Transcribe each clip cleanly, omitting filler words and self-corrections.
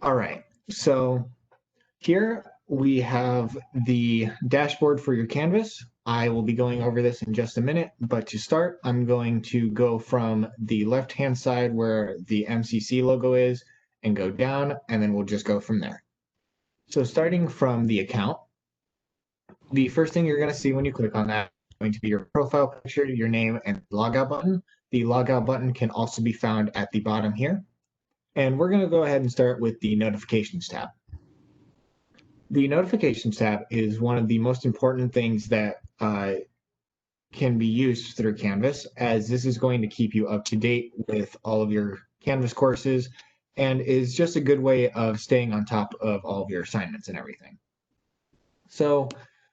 All right, so here we have the dashboard for your Canvas. I will be going over this in just a minute, but to start, I'm going to go from the left-hand side where the MCC logo is and go down, and then we'll just go from there. So starting from the account, the first thing you're going to see when you click on that is going to be your profile picture, your name, and logout button. The logout button can also be found at the bottom here. And we're going to go ahead and start with the notifications tab. The notifications tab is one of the most important things that can be used through Canvas, as this is going to keep you up to date with all of your Canvas courses and is just a good way of staying on top of all of your assignments and everything. So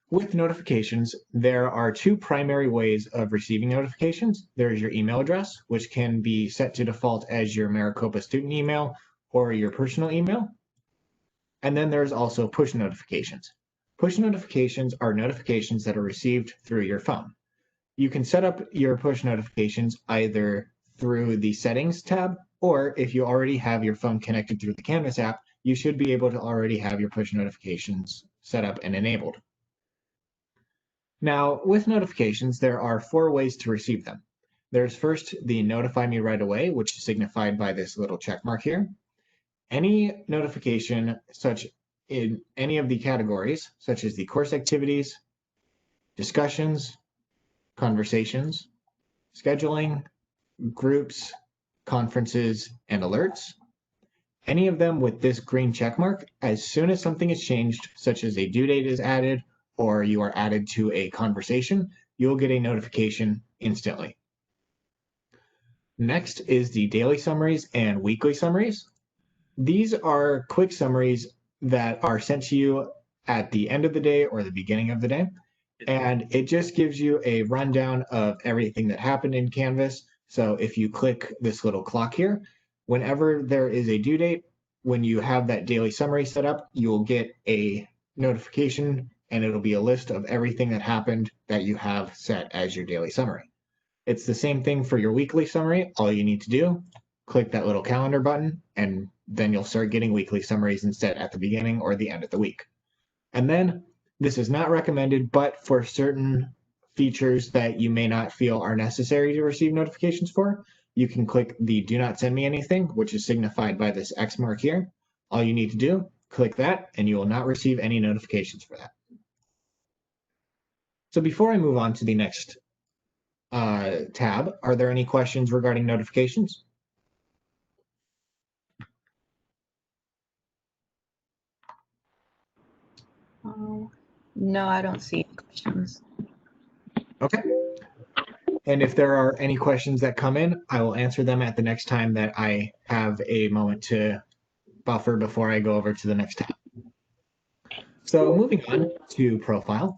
with notifications, there are two primary ways of receiving notifications. There's your email address, which can be set to default as your Maricopa student email or your personal email. And then there's also push notifications. Push notifications are notifications that are received through your phone. You can set up your push notifications either through the settings tab, or if you already have your phone connected through the Canvas app, you should be able to already have your push notifications set up and enabled. Now, with notifications, there are 4 ways to receive them. There's first the notify me right away, which is signified by this little check mark here. Any notification such in any of the categories, such as the course activities, discussions, conversations, scheduling, groups, conferences, and alerts. Any of them with this green check mark, as soon as something is changed, such as a due date is added, or you are added to a conversation, you'll get a notification instantly. Next is the daily summaries and weekly summaries. These are quick summaries that are sent to you at the end of the day or the beginning of the day. And it just gives you a rundown of everything that happened in Canvas. So if you click this little clock here, whenever there is a due date, when you have that daily summary set up, you'll get a notification and it'll be a list of everything that happened that you have set as your daily summary. It's the same thing for your weekly summary. All you need to do, click that little calendar button, and then you'll start getting weekly summaries instead at the beginning or the end of the week. And then this is not recommended, but for certain features that you may not feel are necessary to receive notifications for, you can click the do not send me anything, which is signified by this X mark here. All you need to do, click that, and you will not receive any notifications for that. So before I move on to the next tab, are there any questions regarding notifications? No, I don't see any questions. Okay. And if there are any questions that come in, I will answer them at the next time that I have a moment to buffer before I go over to the next tab. So moving on to profile.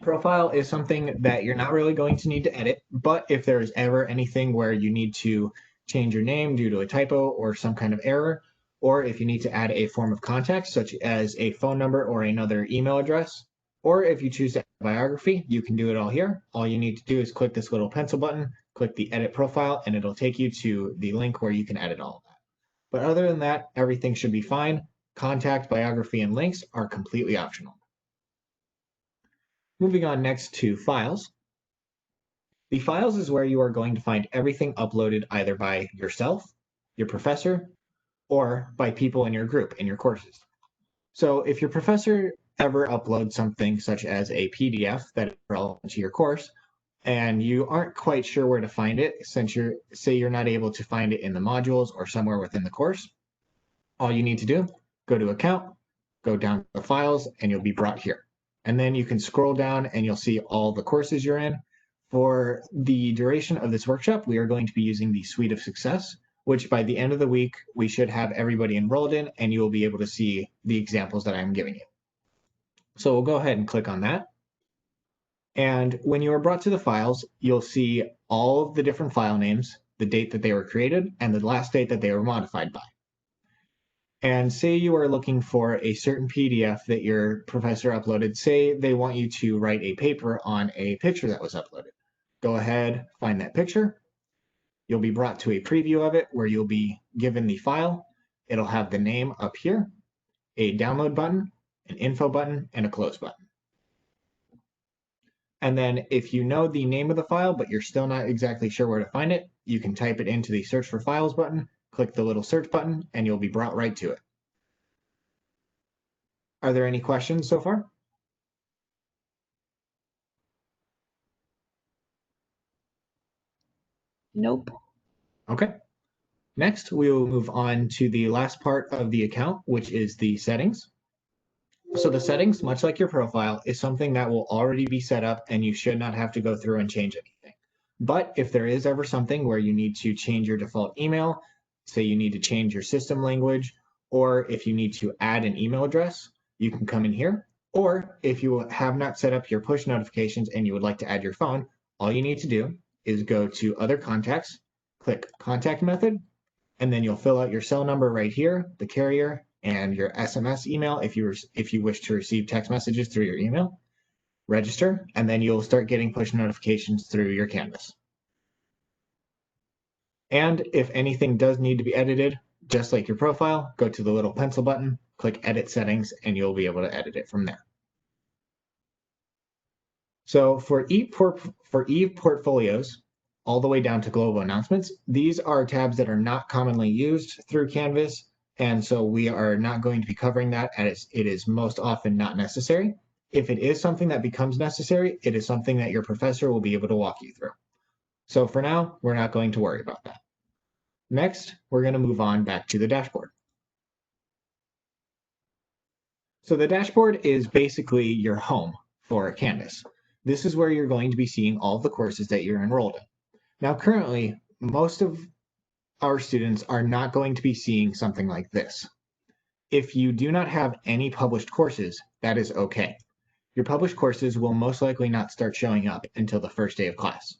Profile is something that you're not really going to need to edit, but if there is ever anything where you need to change your name due to a typo or some kind of error, or if you need to add a form of contact, such as a phone number or another email address, or if you choose to add a biography, you can do it all here. All you need to do is click this little pencil button, click the edit profile, and it'll take you to the link where you can edit all of that. But other than that, everything should be fine. Contact, biography, and links are completely optional. Moving on next to files. The files is where you are going to find everything uploaded either by yourself, your professor, or by people in your group in your courses. So if your professor ever uploads something such as a PDF that is relevant to your course, and you aren't quite sure where to find it, since you're not able to find it in the modules or somewhere within the course, all you need to do, go to account, go down to the files, and you'll be brought here. And then you can scroll down and you'll see all the courses you're in. For the duration of this workshop, we are going to be using the Suite of Success, which by the end of the week, we should have everybody enrolled in, and you will be able to see the examples that I'm giving you. So we'll go ahead and click on that. And when you are brought to the files, you'll see all of the different file names, the date that they were created, and the last date that they were modified by. And say you are looking for a certain PDF that your professor uploaded. Say they want you to write a paper on a picture that was uploaded. Go ahead, find that picture. You'll be brought to a preview of it where you'll be given the file. It'll have the name up here, a download button, an info button, and a close button. And then if you know the name of the file, but you're still not exactly sure where to find it, you can type it into the search for files button, click the little search button, and you'll be brought right to it. Are there any questions so far? Nope. Okay. Next, we will move on to the last part of the account, which is the settings. So the settings, much like your profile, is something that will already be set up and you should not have to go through and change anything. But if there is ever something where you need to change your default email, say you need to change your system language, or if you need to add an email address, you can come in here. Or if you have not set up your push notifications and you would like to add your phone, all you need to do is go to Other Contacts, click Contact Method, and then you'll fill out your cell number right here, the carrier, and your SMS email if you wish to receive text messages through your email. Register, and then you'll start getting push notifications through your Canvas. And if anything does need to be edited, just like your profile, go to the little pencil button, click Edit Settings, and you'll be able to edit it from there. So for e-portfolios, all the way down to global announcements, these are tabs that are not commonly used through Canvas, and so we are not going to be covering that, as it is most often not necessary. If it is something that becomes necessary, it is something that your professor will be able to walk you through. So for now, we're not going to worry about that. Next, we're going to move on back to the dashboard. So the dashboard is basically your home for Canvas. This is where you're going to be seeing all of the courses that you're enrolled in. Now, currently, most of our students are not going to be seeing something like this. If you do not have any published courses, that is okay. Your published courses will most likely not start showing up until the first day of class.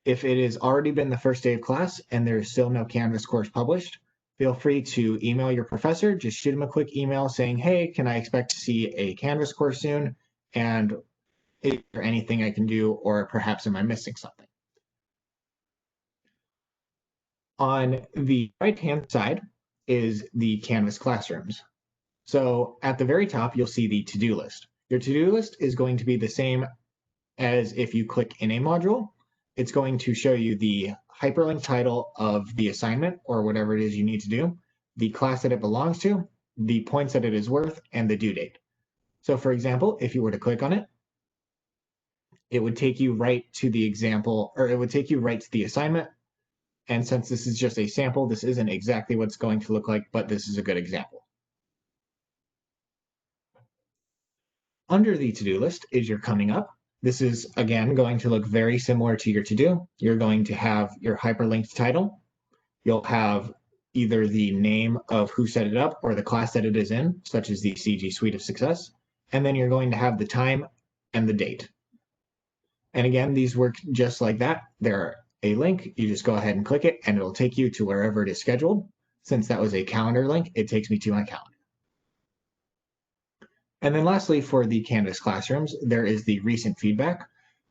If it has already been the first day of class and there is still no Canvas course published, feel free to email your professor. Just shoot him a quick email saying, hey, can I expect to see a Canvas course soon? And is there anything I can do, or perhaps am I missing something? On the right-hand side is the Canvas classrooms. So at the very top, you'll see the to-do list. Your to-do list is going to be the same as if you click in a module. It's going to show you the hyperlink title of the assignment or whatever it is you need to do, the class that it belongs to, the points that it is worth, and the due date. So for example, if you were to click on it, it would take you right to the example, or it would take you right to the assignment. And since this is just a sample, this isn't exactly what it's going to look like, but this is a good example. Under the to-do list is your coming up. This is, again, going to look very similar to your to-do. You're going to have your hyperlinked title. You'll have either the name of who set it up or the class that it is in, such as the CG Suite of Success. And then you're going to have the time and the date. And again, these work just like that. They're a link. You just go ahead and click it, and it'll take you to wherever it is scheduled. Since that was a calendar link, it takes me to my calendar. And then lastly, for the Canvas classrooms, there is the recent feedback.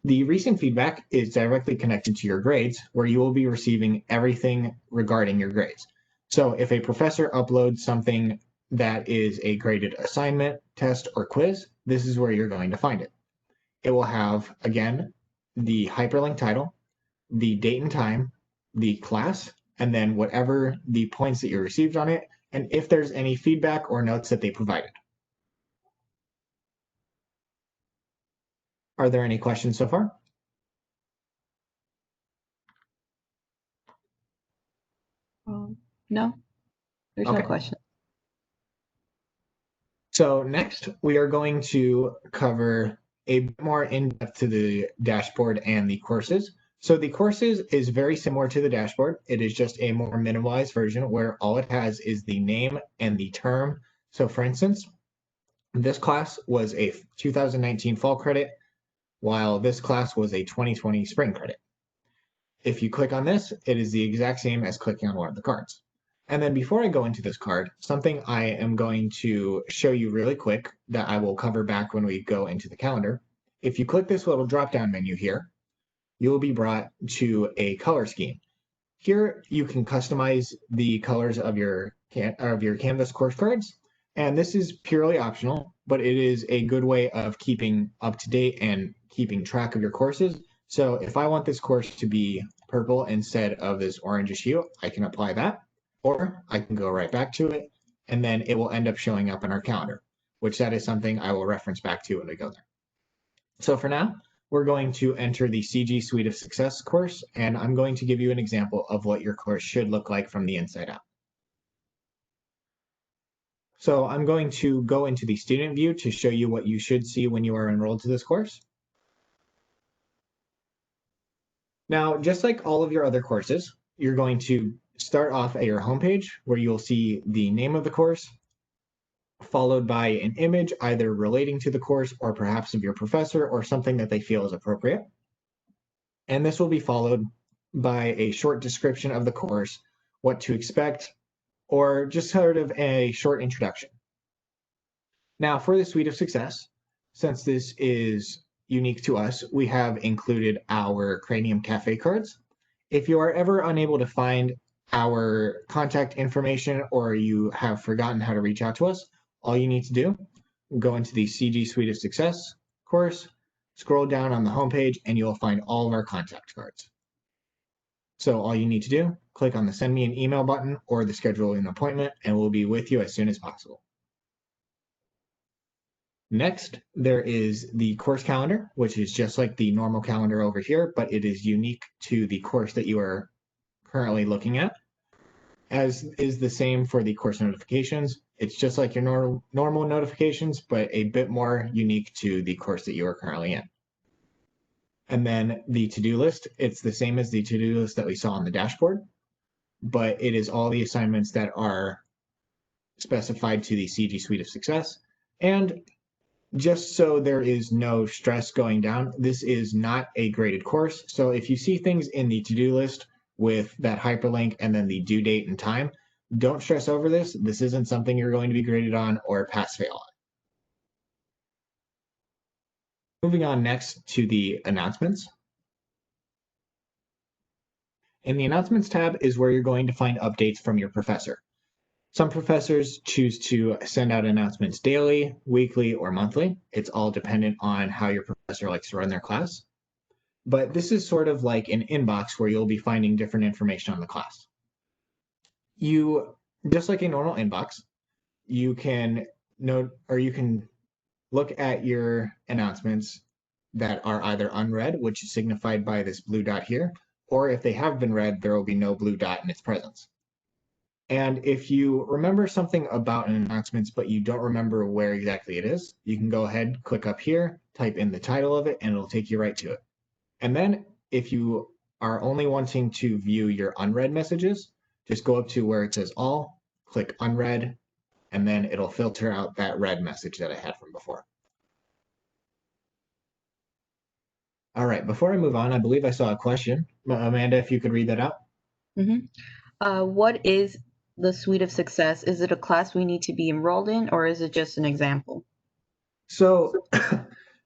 The recent feedback is directly connected to your grades, where you will be receiving everything regarding your grades. So if a professor uploads something that is a graded assignment, test, or quiz, this is where you're going to find it. It will have, again, the hyperlink title, the date and time, the class, and then whatever the points that you received on it, and if there's any feedback or notes that they provided. Are there any questions so far? No, there's no question. So next, we are going to cover a bit more in-depth to the dashboard and the courses. So the courses is very similar to the dashboard. It is just a more minimalized version where all it has is the name and the term. So for instance, this class was a 2019 fall credit, while this class was a 2020 spring credit. If you click on this, it is the exact same as clicking on one of the cards. And then before I go into this card, something I am going to show you really quick that I will cover back when we go into the calendar. If you click this little drop-down menu here, you will be brought to a color scheme. Here you can customize the colors of your Canvas course cards, and this is purely optional, but it is a good way of keeping up to date and keeping track of your courses. So if I want this course to be purple instead of this orangish hue, I can apply that, or I can go right back to it, and then it will end up showing up in our calendar, which that is something I will reference back to when we go there. So for now, we're going to enter the CG Suite of Success course, and I'm going to give you an example of what your course should look like from the inside out. So I'm going to go into the student view to show you what you should see when you are enrolled to this course. Now, just like all of your other courses, you're going to start off at your homepage where you'll see the name of the course, followed by an image either relating to the course or perhaps of your professor or something that they feel is appropriate. And this will be followed by a short description of the course, what to expect, or just sort of a short introduction. Now for the Suite of Success, since this is unique to us, we have included our Cranium Cafe cards. If you are ever unable to find our contact information or you have forgotten how to reach out to us, all you need to do, go into the CG Suite of Success course, scroll down on the homepage, and you'll find all of our contact cards. So all you need to do, click on the send me an email button or the schedule an appointment, and we'll be with you as soon as possible. Next, there is the course calendar, which is just like the normal calendar over here, but it is unique to the course that you are currently looking at. As is the same for the course notifications. It's just like your normal notifications, but a bit more unique to the course that you are currently in. And then the to-do list, it's the same as the to-do list that we saw on the dashboard, but it is all the assignments that are specified to the CG Suite of Success. And just so there is no stress going down, this is not a graded course. So if you see things in the to-do list with that hyperlink and then the due date and time, don't stress over this. This isn't something you're going to be graded on or pass-fail on. Moving on next to the announcements. In the announcements tab is where you're going to find updates from your professor. Some professors choose to send out announcements daily, weekly, or monthly. It's all dependent on how your professor likes to run their class. But this is sort of like an inbox where you'll be finding different information on the class. Just like a normal inbox, you can note or you can look at your announcements that are either unread, which is signified by this blue dot here, or if they have been read, there will be no blue dot in its presence. And if you remember something about an announcements, but you don't remember where exactly it is, you can go ahead, click up here, type in the title of it, and it'll take you right to it. And then if you are only wanting to view your unread messages, just go up to where it says all, click unread, and then it'll filter out that read message that I had from before. All right, before I move on, I believe I saw a question. Amanda, if you could read that out. What is the Suite of Success? Is it a class we need to be enrolled in, or is it just an example? So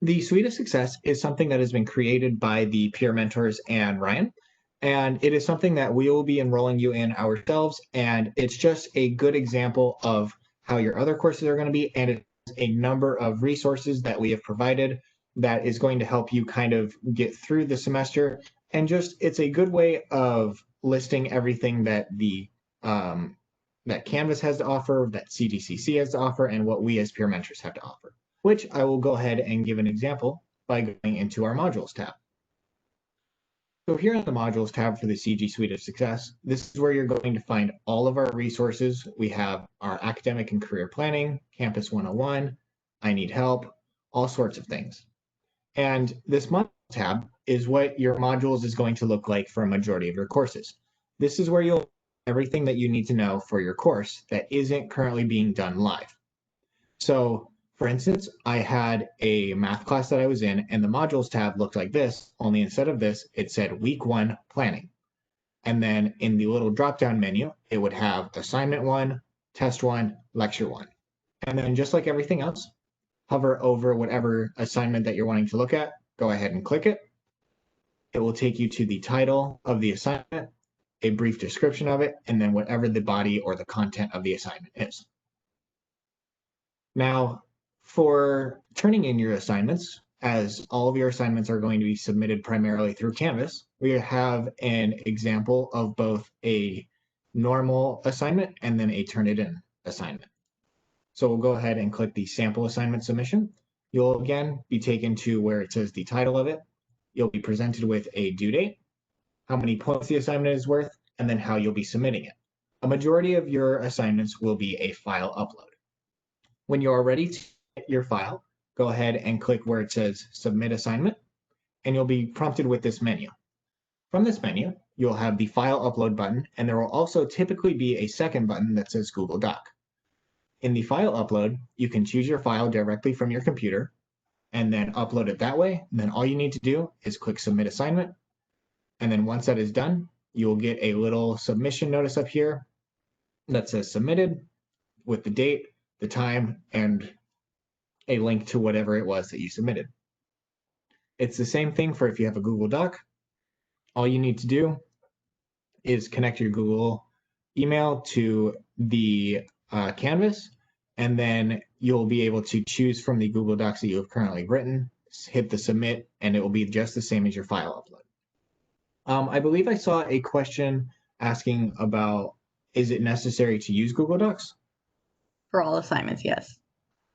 the Suite of Success is something that has been created by the peer mentors and Ryan, and it is something that we will be enrolling you in ourselves, and it's just a good example of how your other courses are going to be, and it's a number of resources that we have provided that is going to help you kind of get through the semester, and just it's a good way of listing everything that that Canvas has to offer, that CGCC has to offer, and what we as peer mentors have to offer, which I will go ahead and give an example by going into our modules tab. So here in the modules tab for the CG Suite of Success, this is where you're going to find all of our resources. We have our academic and career planning, Campus 101, I need help, all sorts of things. And this module tab is what your modules is going to look like for a majority of your courses. This is where you'll everything that you need to know for your course that isn't currently being done live. So for instance, I had a math class that I was in, and the modules tab looked like this, only instead of this, it said week 1 planning. And then in the little drop-down menu, it would have assignment 1, test 1, lecture 1. And then just like everything else, hover over whatever assignment that you're wanting to look at, go ahead and click it. It will take you to the title of the assignment. a brief description of it, and then whatever the body or the content of the assignment is. Now, for turning in your assignments, as all of your assignments are going to be submitted primarily through Canvas, we have an example of both a normal assignment and then a Turnitin assignment. So we'll go ahead and click the sample assignment submission. You'll again be taken to where it says the title of it. You'll be presented with a due date, how many points the assignment is worth, and then how you'll be submitting it. A majority of your assignments will be a file upload. When you are ready to get your file, go ahead and click where it says Submit Assignment, and you'll be prompted with this menu. From this menu, you'll have the File Upload button, and there will also typically be a second button that says Google Doc. In the File Upload, you can choose your file directly from your computer, and then upload it that way. And then all you need to do is click Submit Assignment, and then once that is done, you will get a little submission notice up here that says Submitted with the date, the time, and a link to whatever it was that you submitted. It's the same thing for if you have a Google Doc. All you need to do is connect your Google email to the Canvas, and then you'll be able to choose from the Google Docs that you have currently written, hit the submit, and it will be just the same as your file upload. I believe I saw a question asking about, is it necessary to use Google Docs? For all assignments, yes.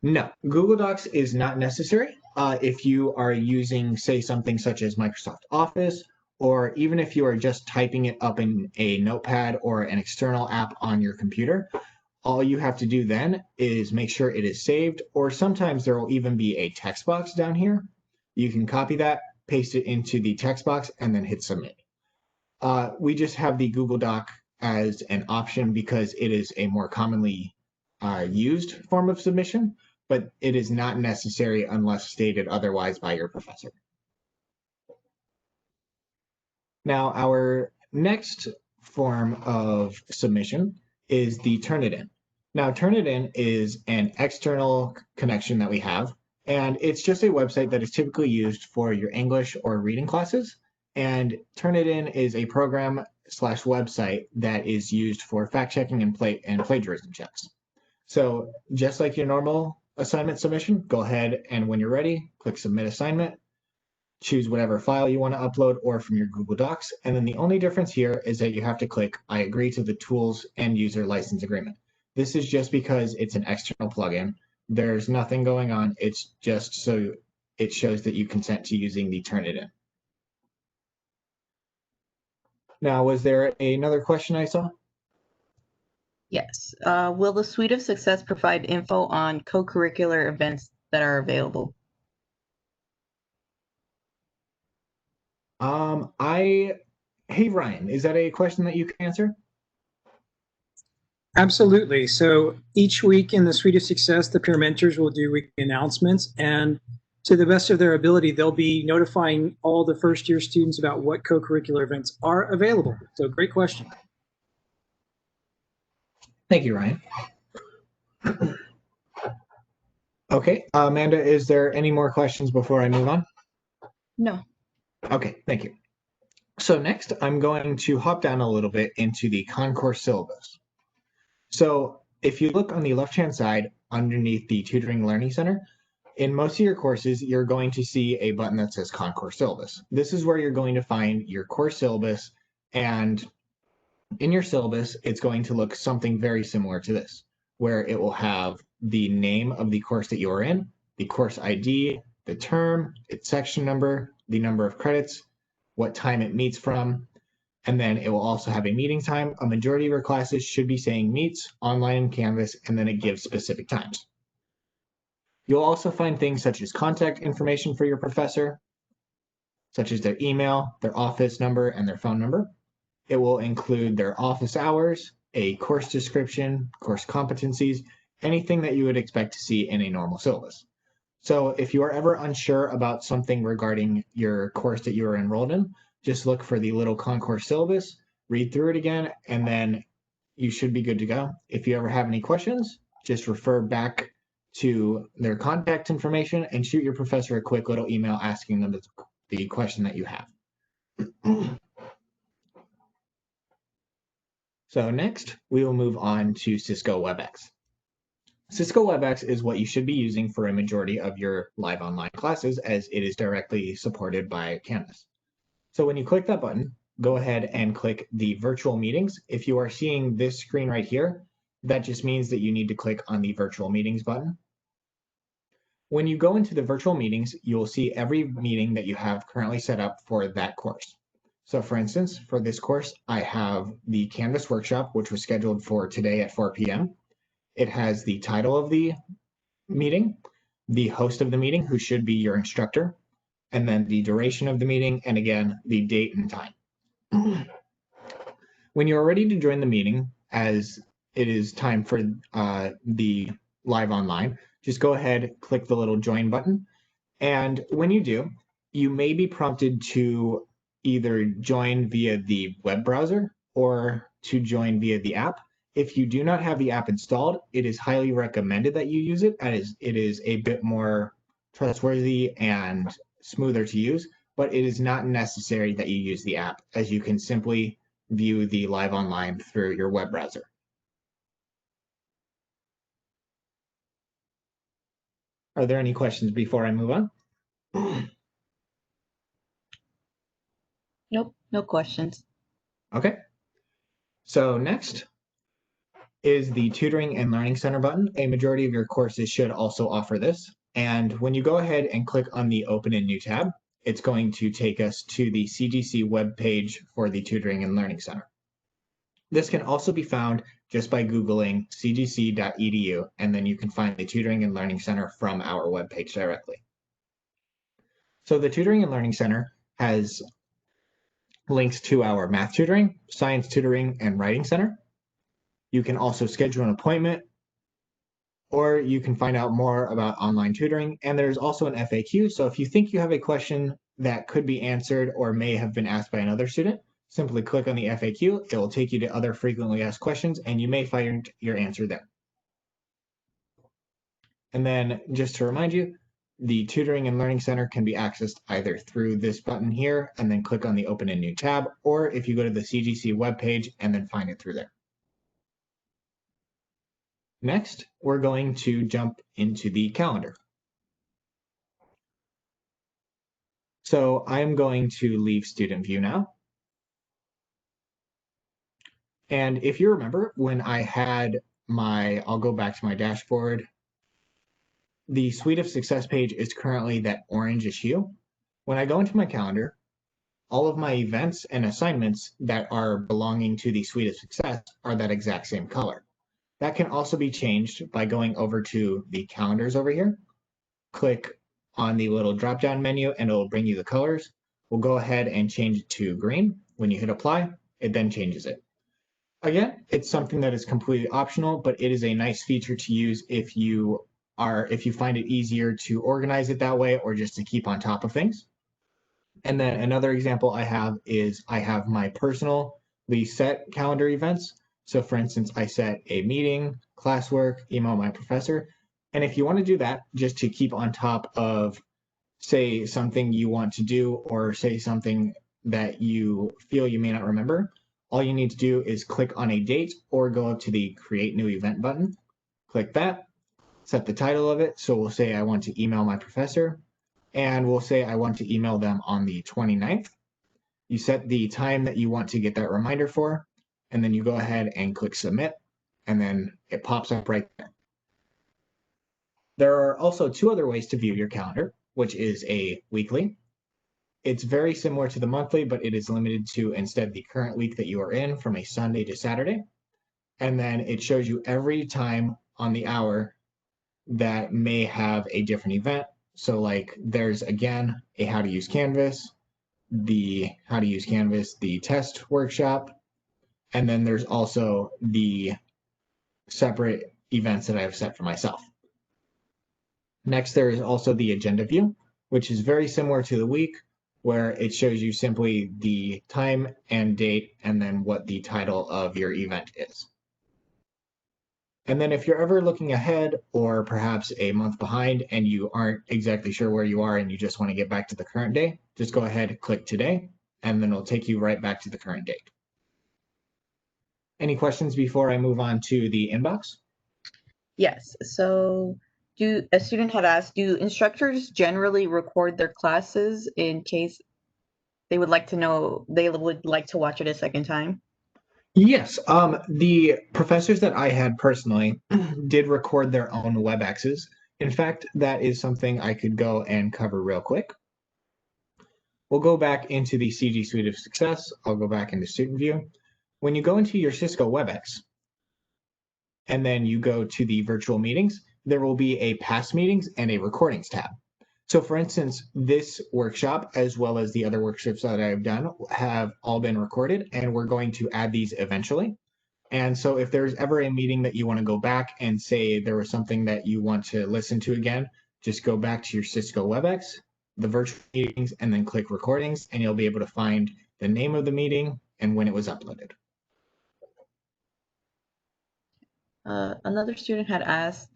No, Google Docs is not necessary if you are using, say, something such as Microsoft Office, or even if you are just typing it up in a notepad or an external app on your computer. All you have to do then is make sure it is saved, or sometimes there will even be a text box down here. You can copy that, paste it into the text box, and then hit submit. We just have the Google Doc as an option because it is a more commonly used form of submission, but it is not necessary unless stated otherwise by your professor. Now, our next form of submission is the Turnitin. Now, Turnitin is an external connection that we have, and it's just a website that is typically used for your English or reading classes. And Turnitin is a program / website that is used for fact checking and plagiarism checks. So just like your normal assignment submission, go ahead and when you're ready, click Submit Assignment, choose whatever file you want to upload or from your Google Docs. And then the only difference here is that you have to click I agree to the tools and user license agreement. This is just because it's an external plugin. There's nothing going on. It's just so it shows that you consent to using the Turnitin. Now, was there another question I saw? Yes. Will the Suite of Success provide info on co-curricular events that are available? Hey, Ryan, is that a question that you can answer? Absolutely. So each week in the Suite of Success, the peer mentors will do weekly announcements, and to the best of their ability, they'll be notifying all the first-year students about what co-curricular events are available. So great question. Thank you, Ryan. Okay, Amanda, is there any more questions before I move on? No. Okay, thank you. So next, I'm going to hop down a little bit into the Concourse syllabus. So if you look on the left-hand side underneath the Tutoring Learning Center, in most of your courses, you're going to see a button that says Concourse syllabus. This is where you're going to find your course syllabus, and in your syllabus, it's going to look something very similar to this, where it will have the name of the course that you're in, the course ID, the term, its section number, the number of credits, what time it meets from, and then it will also have a meeting time. A majority of your classes should be saying meets online in Canvas, and then it gives specific times. You'll also find things such as contact information for your professor, such as their email, their office number, and their phone number. It will include their office hours, a course description, course competencies, anything that you would expect to see in a normal syllabus. So if you are ever unsure about something regarding your course that you are enrolled in, just look for the little Concourse syllabus, read through it again, and then you should be good to go. If you ever have any questions, just refer back to their contact information and shoot your professor a quick little email asking them the question that you have. So next, we will move on to Cisco Webex. Cisco Webex is what you should be using for a majority of your live online classes, as it is directly supported by Canvas. So when you click that button, go ahead and click the virtual meetings. If you are seeing this screen right here, that just means that you need to click on the virtual meetings button. When you go into the virtual meetings, you'll see every meeting that you have currently set up for that course. So for instance, for this course, I have the Canvas workshop, which was scheduled for today at 4 p.m. It has the title of the meeting, the host of the meeting, who should be your instructor, and then the duration of the meeting, and again, the date and time. When you're ready to join the meeting, as it is time for the live online, just go ahead, click the little join button. And when you do, you may be prompted to either join via the web browser or to join via the app. If you do not have the app installed, it is highly recommended that you use it, as it is a bit more trustworthy and smoother to use, but it is not necessary that you use the app, as you can simply view the live online through your web browser. Are there any questions before I move on? Nope, no questions. Okay. So next is the Tutoring and Learning Center button. A majority of your courses should also offer this. And when you go ahead and click on the Open in New tab, it's going to take us to the CGC web page for the Tutoring and Learning Center. This can also be found just by Googling cgc.edu, and then you can find the Tutoring and Learning Center from our webpage directly. So the Tutoring and Learning Center has links to our math tutoring, science tutoring, and writing center. You can also schedule an appointment, or you can find out more about online tutoring. And there's also an FAQ. So if you think you have a question that could be answered or may have been asked by another student, simply click on the FAQ. It will take you to other frequently asked questions, and you may find your answer there. And then just to remind you, the Tutoring and Learning Center can be accessed either through this button here and then click on the Open in New tab, or if you go to the CGC webpage and then find it through there. Next, we're going to jump into the calendar. So I'm going to leave Student View now. And if you remember, when I had I'll go back to my dashboard. The Suite of Success page is currently that orangish hue. When I go into my calendar, all of my events and assignments that are belonging to the Suite of Success are that exact same color. That can also be changed by going over to the calendars over here. Click on the little drop-down menu and it'll bring you the colors. We'll go ahead and change it to green. When you hit apply, it then changes it. Again, it's something that is completely optional, but it is a nice feature to use if you find it easier to organize it that way or just to keep on top of things. And then another example I have is I have my personally set calendar events. So for instance, I set a meeting, classwork, email my professor. And if you want to do that, just to keep on top of, say, something you want to do, or say something that you feel you may not remember, all you need to do is click on a date or go up to the Create New Event button. Click that, set the title of it. So we'll say I want to email my professor, and we'll say I want to email them on the 29th. You set the time that you want to get that reminder for, and then you go ahead and click Submit, and then it pops up right there. There are also two other ways to view your calendar, which is a weekly. It's very similar to the monthly, but it is limited to instead the current week that you are in from a Sunday to Saturday. And then it shows you every time on the hour that may have a different event. So like there's again a how to use Canvas, the test workshop, and then there's also the separate events that I have set for myself. Next, there is also the agenda view, which is very similar to the week, where it shows you simply the time and date and then what the title of your event is. And then if you're ever looking ahead or perhaps a month behind and you aren't exactly sure where you are and you just want to get back to the current day, just go ahead and click today, and then it'll take you right back to the current date. Any questions before I move on to the inbox? Yes. So, a student had asked, do instructors generally record their classes in case they would like to watch it a second time? Yes, the professors that I had personally did record their own Webexes. In fact, that is something I could go and cover real quick. We'll go back into the CG Suite of Success. I'll go back into Student View. When you go into your Cisco Webex, and then you go to the virtual meetings, there will be a past meetings and a recordings tab. So for instance, this workshop, as well as the other workshops that I've done, have all been recorded, and we're going to add these eventually. And so if there's ever a meeting that you want to go back and say there was something that you want to listen to again, just go back to your Cisco Webex, the virtual meetings, and then click recordings, and you'll be able to find the name of the meeting and when it was uploaded. Another student had asked,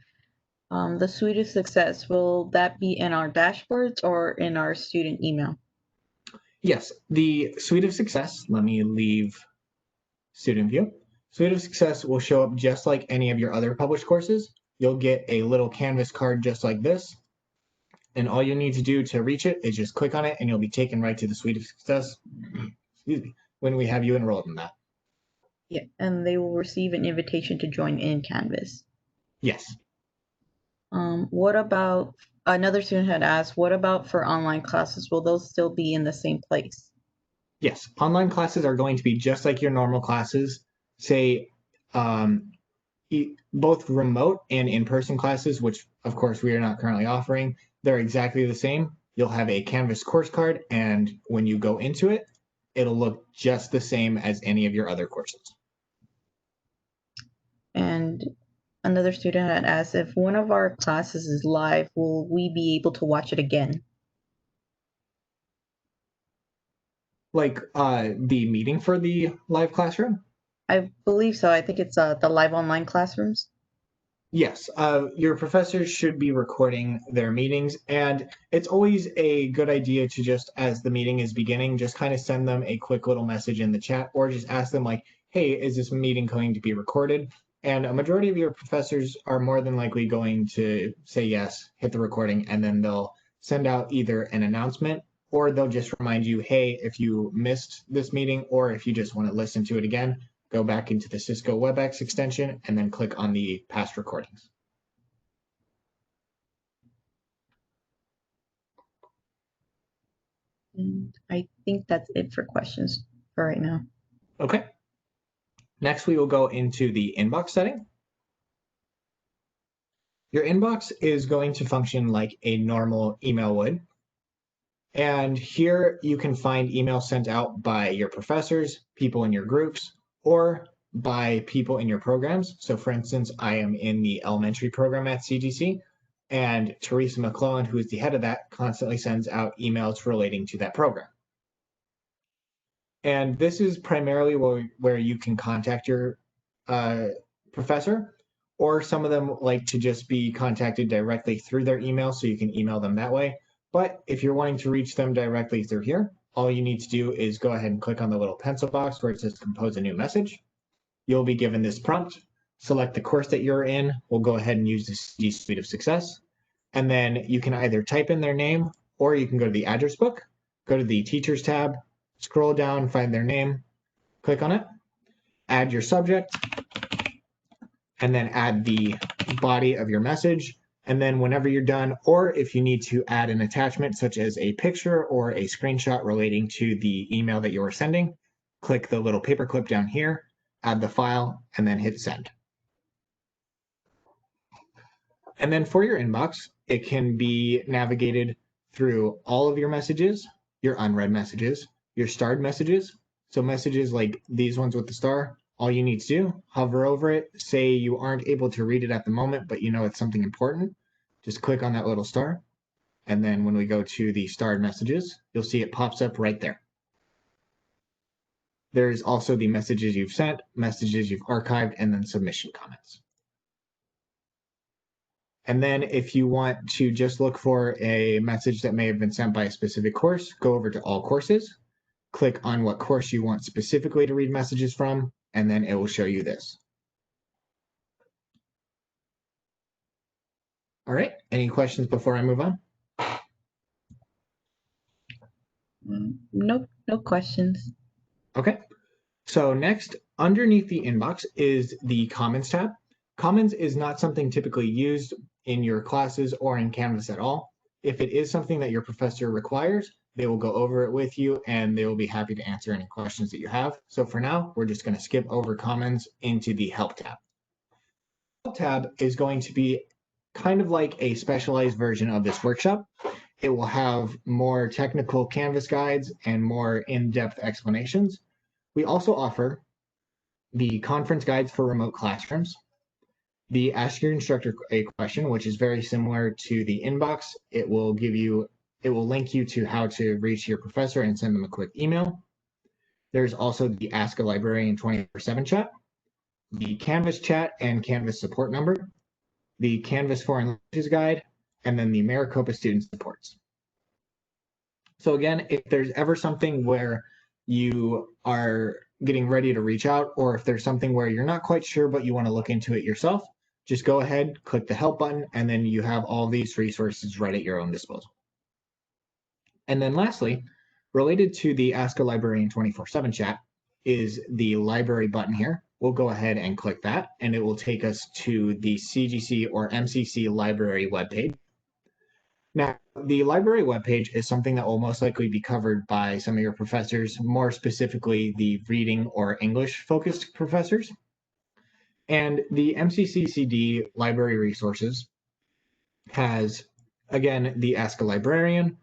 the Suite of Success, will that be in our dashboards or in our student email? Yes, the Suite of Success, let me leave Student View. Suite of Success will show up just like any of your other published courses. You'll get a little Canvas card just like this. And all you need to do to reach it is just click on it and you'll be taken right to the Suite of Success, excuse me, when we have you enrolled in that. Yeah, and they will receive an invitation to join in Canvas. Yes. What about, another student had asked, what about for online classes? Will those still be in the same place? Yes, online classes are going to be just like your normal classes, say both remote and in-person classes, which of course we are not currently offering. They're exactly the same. You'll have a Canvas course card, and when you go into it, it'll look just the same as any of your other courses. And another student had asked, if one of our classes is live, will we be able to watch it again? Like the meeting for the live classroom? I believe so. I think it's the live online classrooms. Yes, your professors should be recording their meetings, and it's always a good idea to just, as the meeting is beginning, just kind of send them a quick little message in the chat, or just ask them like, hey, is this meeting going to be recorded? And a majority of your professors are more than likely going to say yes, hit the recording, and then they'll send out either an announcement, or they'll just remind you, hey, if you missed this meeting, or if you just want to listen to it again, go back into the Cisco Webex extension and then click on the past recordings. And I think that's it for questions for right now. Okay. Next, we will go into the inbox setting. Your inbox is going to function like a normal email would. And here you can find emails sent out by your professors, people in your groups, or by people in your programs. So for instance, I am in the elementary program at CGC, and Teresa McClellan, who is the head of that, constantly sends out emails relating to that program. And this is primarily where you can contact your professor, or some of them like to just be contacted directly through their email, so you can email them that way. But if you're wanting to reach them directly through here, all you need to do is go ahead and click on the little pencil box where it says compose a new message. You'll be given this prompt, select the course that you're in. We'll go ahead and use the CG Suite of Success. And then you can either type in their name, or you can go to the address book, go to the teachers tab, scroll down, find their name, click on it, add your subject, and then add the body of your message. And then whenever you're done, or if you need to add an attachment such as a picture or a screenshot relating to the email that you were sending, click the little paperclip down here, add the file, and then hit send. And then for your inbox, it can be navigated through all of your messages, your unread messages, your starred messages. So messages like these ones with the star, all you need to do, hover over it, say you aren't able to read it at the moment, but you know it's something important, just click on that little star. And then when we go to the starred messages, you'll see it pops up right there. There's also the messages you've sent, messages you've archived, and then submission comments. And then if you want to just look for a message that may have been sent by a specific course, go over to all courses, click on what course you want specifically to read messages from, and then it will show you this. All right, any questions before I move on? Nope, no questions. Okay, so next, underneath the inbox is the Commons tab. Commons is not something typically used in your classes or in Canvas at all. If it is something that your professor requires, they will go over it with you and they will be happy to answer any questions that you have. So for now, we're just going to skip over Commons into the Help tab. Help tab is going to be kind of like a specialized version of this workshop. It will have more technical Canvas guides and more in-depth explanations. We also offer the conference guides for remote classrooms, the Ask Your Instructor a Question, which is very similar to the inbox. It will link you to how to reach your professor and send them a quick email. There's also the Ask a Librarian 24/7 chat, the Canvas chat and Canvas support number, the Canvas Foreign Languages Guide, and then the Maricopa Student Supports. So again, if there's ever something where you are getting ready to reach out, or if there's something where you're not quite sure but you want to look into it yourself, just go ahead, click the help button, and then you have all these resources right at your own disposal. And then lastly, related to the Ask a Librarian 24/7 chat is the library button here. We'll go ahead and click that, and it will take us to the CGC or MCC library webpage. Now, the library webpage is something that will most likely be covered by some of your professors, more specifically the reading or English focused professors. And the MCCCD library resources has, again, the Ask a Librarian.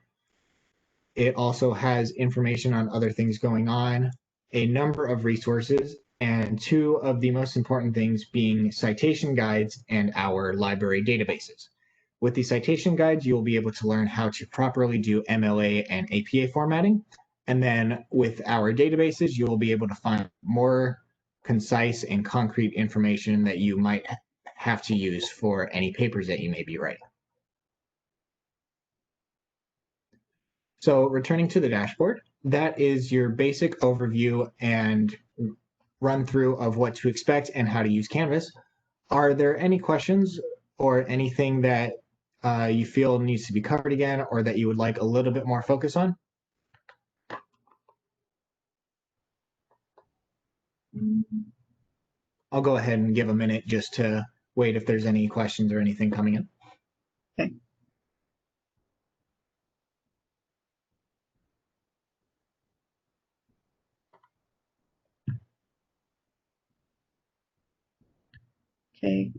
It also has information on other things going on, a number of resources, and two of the most important things being citation guides and our library databases. With the citation guides, you'll be able to learn how to properly do MLA and APA formatting. And then with our databases, you will be able to find more concise and concrete information that you might have to use for any papers that you may be writing. So returning to the dashboard, that is your basic overview and run through of what to expect and how to use Canvas. Are there any questions or anything that you feel needs to be covered again, or that you would like a little bit more focus on? I'll go ahead and give a minute just to wait if there's any questions or anything coming in. Okay. Okay.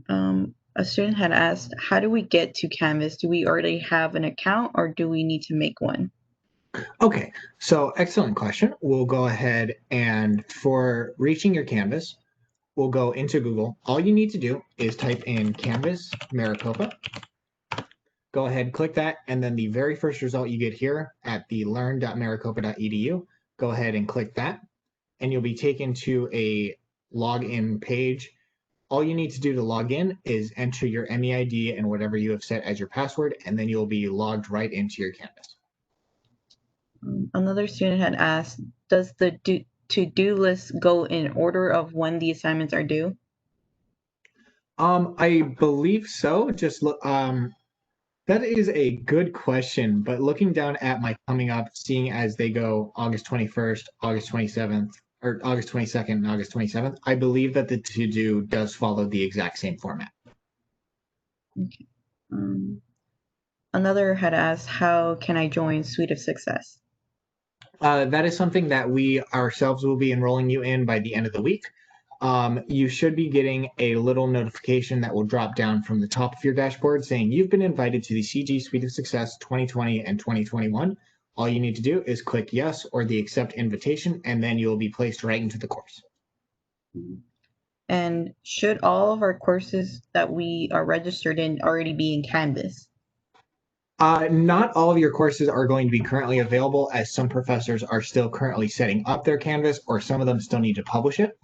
A student had asked, how do we get to Canvas? Do we already have an account or do we need to make one? Okay, so excellent question. We'll go ahead and for reaching your Canvas, we'll go into Google. All you need to do is type in Canvas Maricopa. Go ahead, click that, and then the very first result you get here at the learn.maricopa.edu, go ahead and click that, and you'll be taken to a login page. All you need to do to log in is enter your MEID and whatever you have set as your password, and then you'll be logged right into your Canvas. Another student had asked, does the to-do list go in order of when the assignments are due? I believe so. Just look, that is a good question, but looking down at my coming up, seeing as they go August 21st, August 27th, or August 22nd and August 27th, I believe that the to-do does follow the exact same format. Okay. Another had asked, how can I join Suite of Success? That is something that we ourselves will be enrolling you in by the end of the week. You should be getting a little notification that will drop down from the top of your dashboard saying you've been invited to the CG Suite of Success 2020 and 2021. All you need to do is click yes or the accept invitation, and then you'll be placed right into the course. And should all of our courses that we are registered in already be in Canvas? Not all of your courses are going to be currently available, as some professors are still currently setting up their Canvas, or some of them still need to publish it.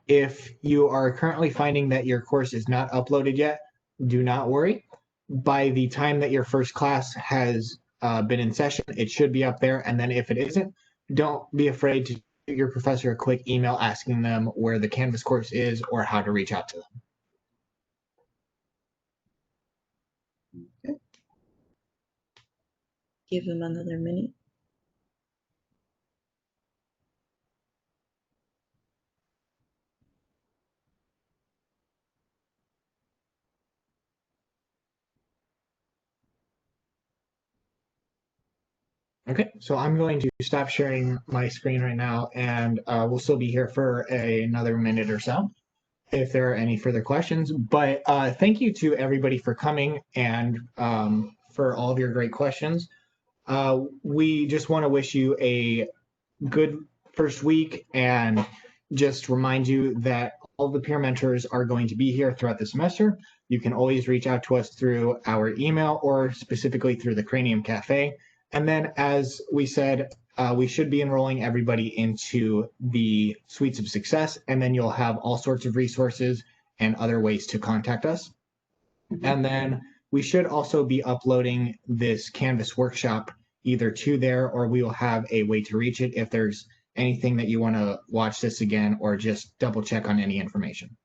If you are currently finding that your course is not uploaded yet, do not worry. By the time that your first class has been in session, it should be up there. And then if it isn't, don't be afraid to your professor a quick email asking them where the Canvas course is or how to reach out to them. Give them another minute. Okay, so I'm going to stop sharing my screen right now, and we'll still be here for another minute or so if there are any further questions. But thank you to everybody for coming and for all of your great questions. We just want to wish you a good first week and just remind you that all the peer mentors are going to be here throughout the semester. You can always reach out to us through our email or specifically through the Cranium Cafe. And then, as we said, we should be enrolling everybody into the Suites of Success, and then you'll have all sorts of resources and other ways to contact us. And then we should also be uploading this Canvas workshop either to there, or we will have a way to reach it if there's anything that you want to watch this again or just double check on any information.